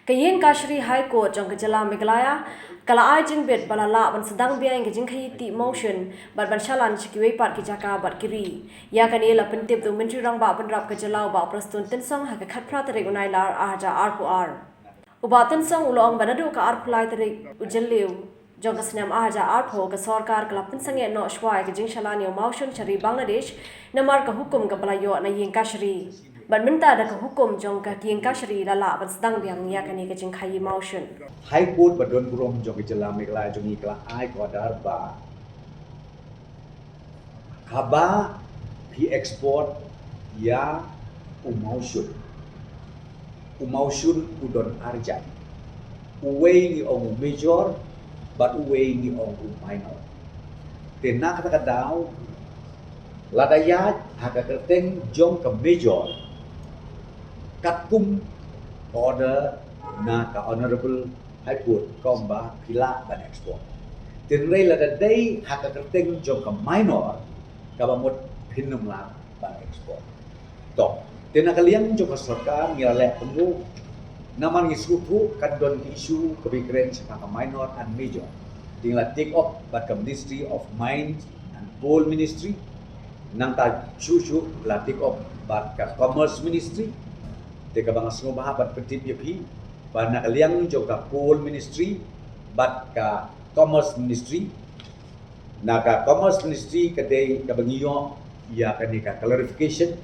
Kayeng Kashri High Court jong kejala Meghalaya kala ai jing bet balala ban sedang biang ke jing ti motion ban shalan chikiwe pat ki jaka bat kiri ya kan ela pentip tu menteri rang ba ban rap kejala ba prastun tensong ha ka khat pra tere unai lar aja ar uba tensong ulong banadu ka ar phulai tere ujelleu jong ka snam aja ar pho ka sarkar kala pensange no shwai ke jing shalan yo motion chari Bangladesh namar ka hukum ka balayo na yeng Kashri ban minta da ka hukum jong ka yeng Kashri lala ban sedang biang ya kan ke jing khai motion High Court badon burom jong kejala Meghalaya jong ikla ai ko dar ba kaba pi export ya umausun udon arjan uwei ni ong major but uwei ni ong minor tena kata kadau ladayat haka kerteng jong ke major katkum order na ka honorable High Court komba pila ban export tenrei lada day haka kerteng jong ke minor kabamot hinum la ban export to tena kalian jong ke sarkar ngirale pengu naman isuku kadon isu kebikiran sepak minor and major tinggal take off bat ke Ministry of Mines and Coal Ministry nang ta chuchu la take off bat ke Commerce Ministry teka bang asngo bahabat petip yapi bana kalian jong ke Coal Ministry bat ke Commerce Ministry naga Commerce Ministry kadai ka bangiyo ya kanika clarification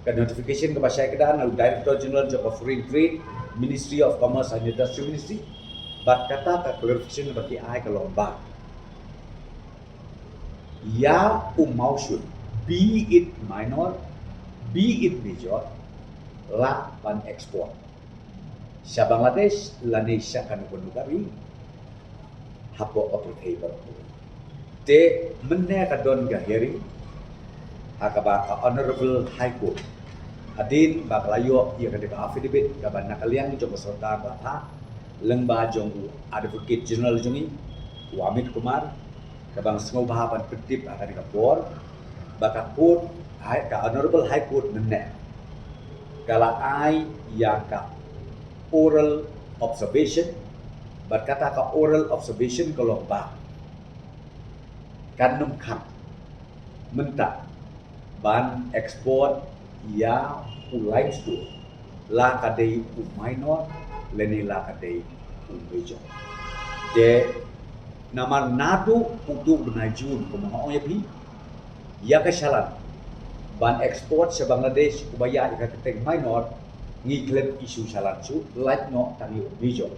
ka notification ka basay kada na Director General of Foreign Trade Ministry of Commerce and Industry Ministry bat kata ka clarification bagi ai ka lomba ya umausun be it minor be it major la ban export sa Bangladesh lanisya kan kunugari hapo operate te menne ka don ga hearing hakaba ka honorable High Court adin baklayo ia ka affidavit ka ban nakaliang jong sarkar ba lengba jong advocate general jongi Amit Kumar ka bang sengo bahapan petip akan ka bor baka court ka honorable High Court menne kala ai ya ka oral observation berkata ka oral observation kalau ba kanum kham menta ban export ya ulai stu la kadai u minor leni la kadai u major de namar nadu untuk benajun kumaho yapi ya kesalahan ban export se Bangladesh ubaya ka keteng minor ngiklen isu salan su like no tani major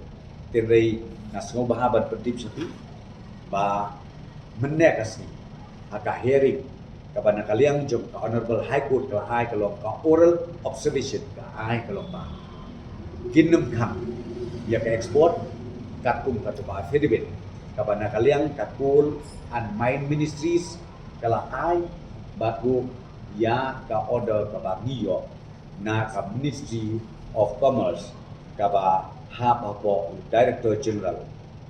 tenrei nasngo bahaban petip sepi ba menekasi haka hearing kabana kaliang jong ka honorable High Court ka ai ka long ka oral observation ka ai ka long ba ginum kham ya ka export katum ka to ba affidavit kabana kaliang ka Coal and Mine Ministries kala ai baku ya ka order ka ba niyo na ka Ministry of Commerce ka ba hapo Director General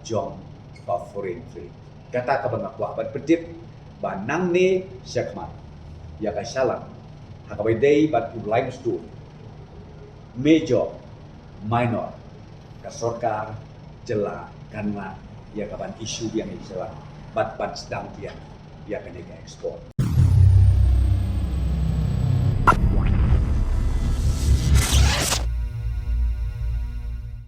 Jong ka Foreign Trade kata ka ba ban petip ba nang ne syakmat ya ka salam hakabay day bat limestone major minor ka sarkar jela kanwa ya ka ban isu yang isala bat sedang dia ya ka ekspor